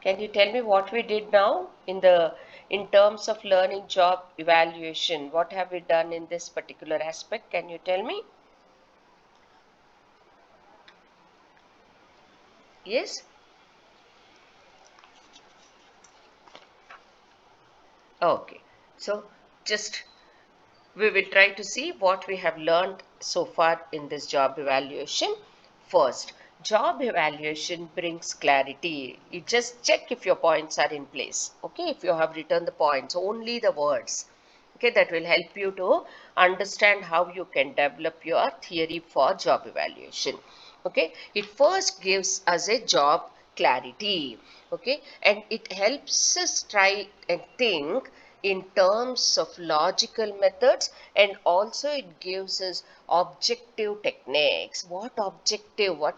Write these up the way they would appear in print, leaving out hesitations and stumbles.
Can you tell me what we did now in terms of learning job evaluation? What have we done in this particular aspect? Can you tell me? Yes? Okay. So just we will try to see what we have learned so far in this job evaluation. First, job evaluation brings clarity. You just check if your points are in place. Okay, if you have written the points, only the words. Okay, that will help you to understand how you can develop your theory for job evaluation. Okay, it first gives us a job clarity. Okay, and it helps us try and think in terms of logical methods, and also it gives us objective techniques. What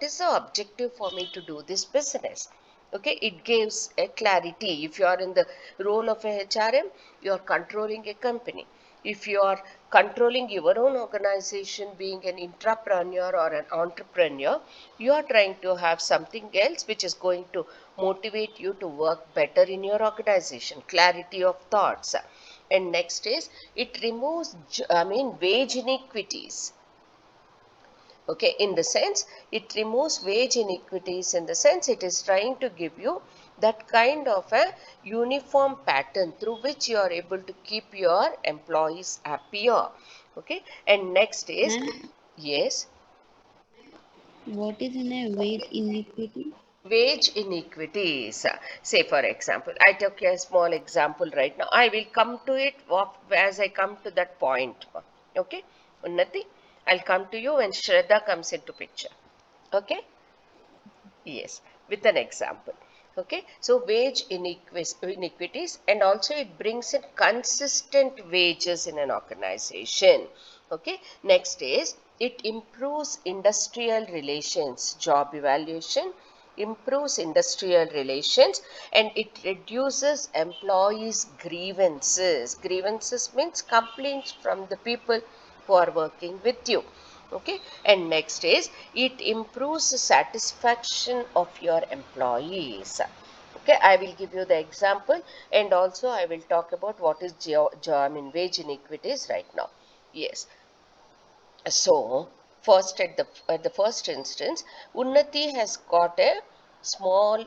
is the objective for me to do this business? Okay, it gives a clarity. If you are in the role of a HRM, you are controlling a company. If you are controlling your own organization, being an intrapreneur or an entrepreneur, you are trying to have something else which is going to motivate you to work better in your organization. Clarity of thoughts. And next is it removes wage inequities. Okay, in the sense it removes wage inequities, in the sense it is trying to give you that kind of a uniform pattern through which you are able to keep your employees happier. Okay, and next is, Ma'am, yes, what is in a wage inequity? wage inequities. Say for example, I took a small example right now. I will come to it as I come to that point. Okay, Unnati, I'll come to you when Shraddha comes into picture. Okay. Yes, with an example. Okay, so wage inequities, and also it brings in consistent wages in an organization. Okay, next is it improves industrial relations. Job evaluation improves industrial relations, and it reduces employees' grievances. Grievances means complaints from the people who are working with you. Okay, and next is it improves the satisfaction of your employees. Okay, I will give you the example, and also I will talk about what is wage inequities right now. Yes, so first at the first instance, Unnati has got a small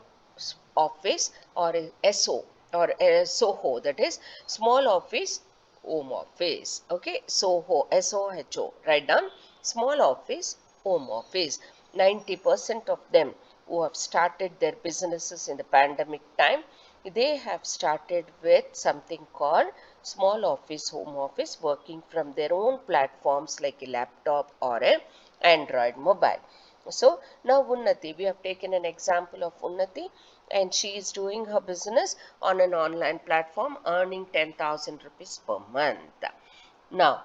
office, or a SO, or a SOHO, that is small office home office. Okay, SOHO, SOHO, write down small office home office. 90% of them who have started their businesses in the pandemic time, they have started with something called small office home office, working from their own platforms like a laptop or a Android mobile. So now Unnati, we have taken an example of Unnati, and she is doing her business on an online platform, earning 10,000 rupees per month. Now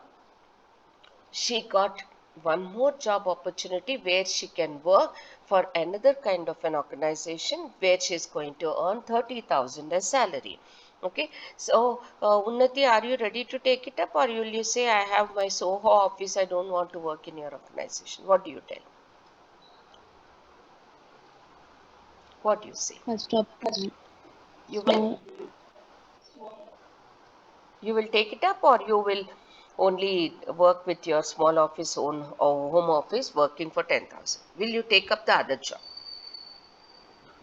she got one more job opportunity where she can work for another kind of an organization where she is going to earn 30,000 as salary. Okay, so Unnati, are you ready to take it up, or will you say, I have my Soho office, I don't want to work in your organization? What do you tell? What do you say? First of all, You will? small, You will take it up, or you will only work with your small office own or home office working for 10,000? Will you take up the other job?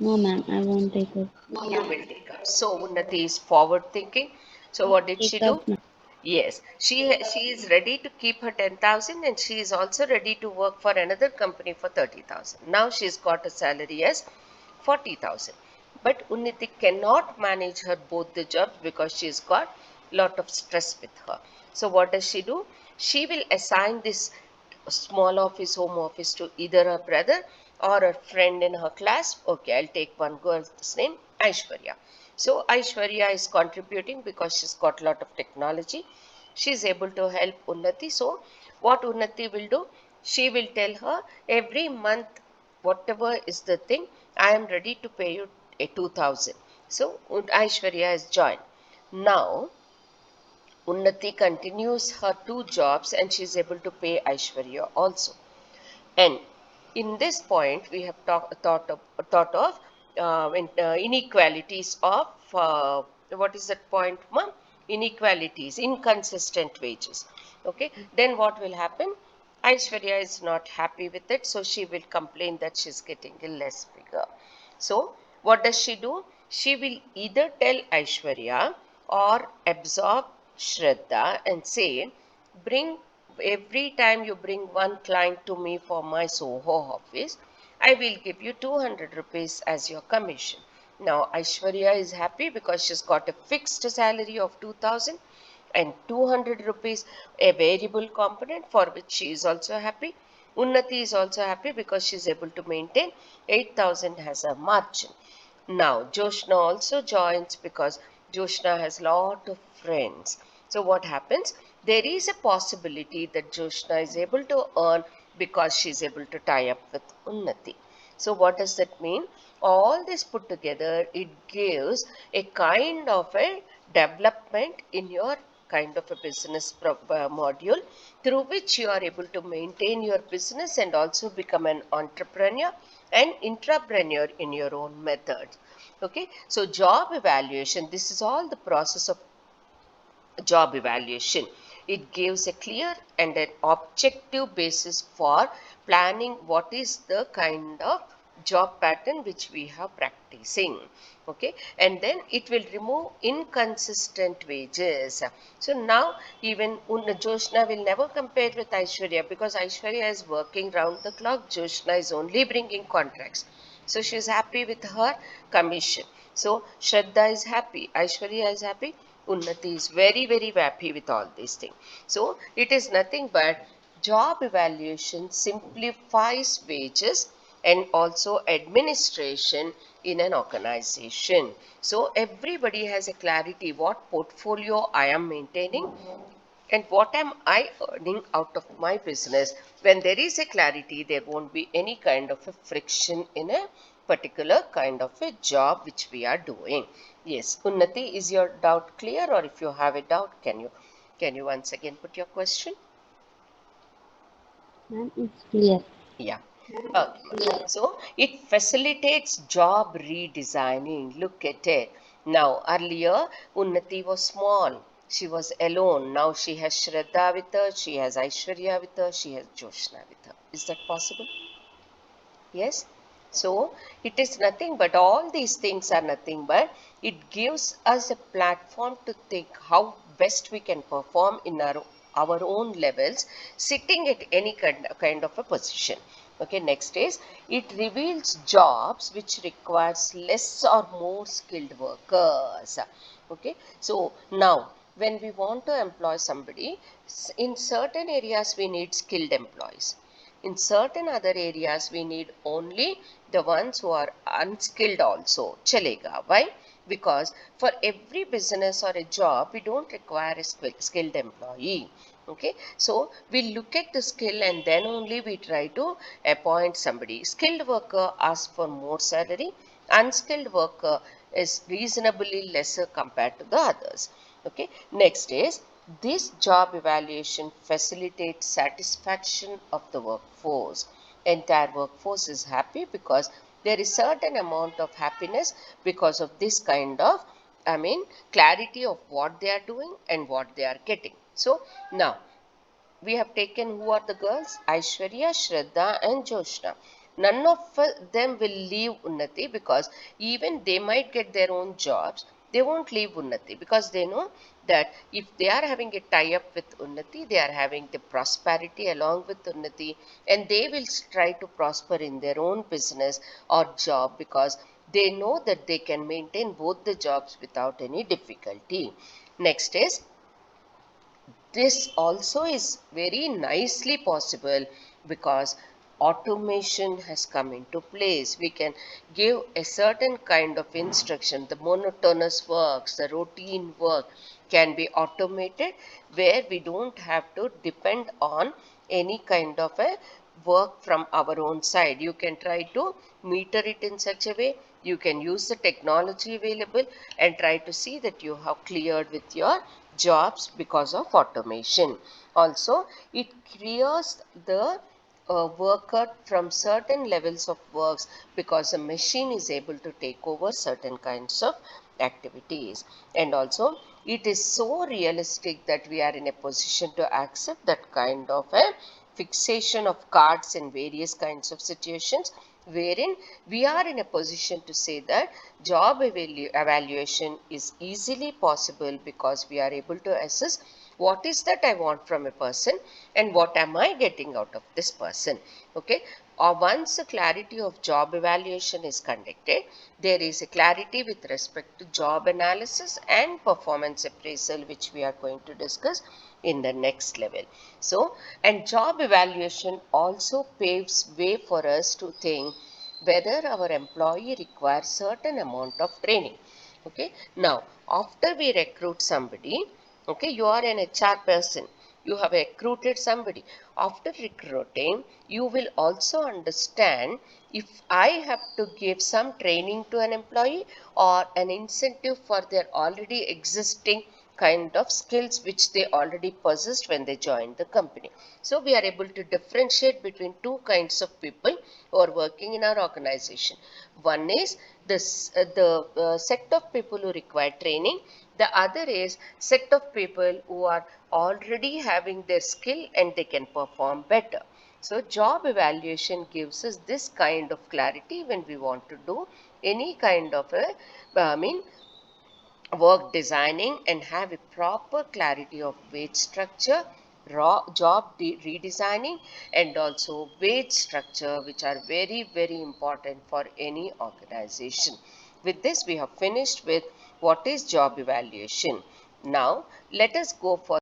no ma'am, I won't take up. You will take up. So Unnati is forward thinking. So what did she Take up, do? Yes, she is ready to keep her 10,000, and she is also ready to work for another company for 30,000. Now she's got a salary as 40,000. But Unnati cannot manage her both the jobs because she's got lot of stress with her. So what does she do? She will assign this small office, home office to either her brother or a friend in her class. Okay, I'll take one girl's name, Aishwarya. So Aishwarya is contributing because she's got a lot of technology. She's able to help Unnati. So what Unnati will do? She will tell her every month, whatever is the thing, I am ready to pay you a 2,000. So Aishwarya has joined. Now Unnati continues her two jobs, and she is able to pay Aishwarya also. And in this point, we have thought of inequalities of what is that point, ma'am? Inequalities, inconsistent wages. Okay, then what will happen? Aishwarya is not happy with it, so she will complain that she's getting a less figure. So, what does she do? She will either tell Aishwarya or absorb Shraddha and say, bring every time you bring one client to me for my Soho office, I will give you 200 rupees as your commission. Now, Aishwarya is happy because she's got a fixed salary of 2000 and 200 rupees a variable component for which she is also happy. Unnati is also happy because she is able to maintain 8000 as a margin. Now, Joshna also joins because Joshna has lot of friends. So what happens? There is a possibility that Joshna is able to earn because she is able to tie up with Unnati. So what does that mean? All this put together, it gives a kind of a development in your kind of a business module through which you are able to maintain your business and also become an entrepreneur and intrapreneur in your own method. Okay, so job evaluation, this is all the process of job evaluation. It gives a clear and an objective basis for planning what is the kind of job pattern which we are practicing. Okay, and then it will remove inconsistent wages. So now even Joshna will never compare with Aishwarya because Aishwarya is working round the clock. Joshna is only bringing contracts. So she is happy with her commission. So Shraddha is happy, Aishwarya is happy, Unnati is very, very happy with all these things. So it is nothing but job evaluation simplifies wages and also administration in an organization. So everybody has a clarity what portfolio I am maintaining and what am I earning out of my business. When there is a clarity, there won't be any kind of a friction in a particular kind of a job which we are doing. Yes, Unnati, is your doubt clear, or if you have a doubt, can you once again put your question? Ma'am, it's clear. Yeah. Okay. So it facilitates job redesigning. Look at it. Now, earlier, Unnati was small. She was alone. Now she has Shraddha with her, she has Aishwarya with her, she has Joshna with her. Is that possible? Yes. So it is nothing but all these things are nothing but it gives us a platform to think how best we can perform in our own levels, sitting at any kind of a position. Okay, next is it reveals jobs which requires less or more skilled workers. Okay, so now when we want to employ somebody, in certain areas we need skilled employees. In certain other areas, we need only the ones who are unskilled also. Chalega. Why? Because for every business or a job, we don't require a skilled employee. Okay, so we look at the skill and then only we try to appoint somebody. Skilled worker asks for more salary, unskilled worker is reasonably lesser compared to the others. Okay, next is this job evaluation facilitates satisfaction of the workforce. Entire workforce is happy because there is certain amount of happiness because of this kind of, clarity of what they are doing and what they are getting. So now we have taken who are the girls? Aishwarya, Shraddha, and Joshna. None of them will leave Unnati because even they might get their own jobs. They won't leave Unnati because they know that if they are having a tie up with Unnati, they are having the prosperity along with Unnati and they will try to prosper in their own business or job because they know that they can maintain both the jobs without any difficulty. Next is this also is very nicely possible because automation has come into place. We can give a certain kind of instruction. The monotonous works, the routine work can be automated where we don't have to depend on any kind of a work from our own side. You can try to meter it in such a way. You can use the technology available and try to see that you have cleared with your jobs because of automation. Also, it clears the a worker from certain levels of works because a machine is able to take over certain kinds of activities. And also it is so realistic that we are in a position to accept that kind of a fixation of cards in various kinds of situations, wherein we are in a position to say that job evaluation is easily possible because we are able to assess what is that I want from a person and what am I getting out of this person. Okay, or once a clarity of job evaluation is conducted, there is a clarity with respect to job analysis and performance appraisal, which we are going to discuss in the next level. So, and job evaluation also paves way for us to think whether our employee requires certain amount of training. Okay, now after we recruit somebody, okay, you are an HR person, you have recruited somebody. After recruiting, you will also understand if I have to give some training to an employee or an incentive for their already existing kind of skills which they already possessed when they joined the company. So we are able to differentiate between two kinds of people who are working in our organization. One is the set of people who require training. The other is set of people who are already having their skill and they can perform better. So job evaluation gives us this kind of clarity when we want to do any kind of a, I mean, work designing and have a proper clarity of wage structure, job redesigning, and also wage structure, which are very, very important for any organization. With this, we have finished with what is job evaluation. Now, let us go for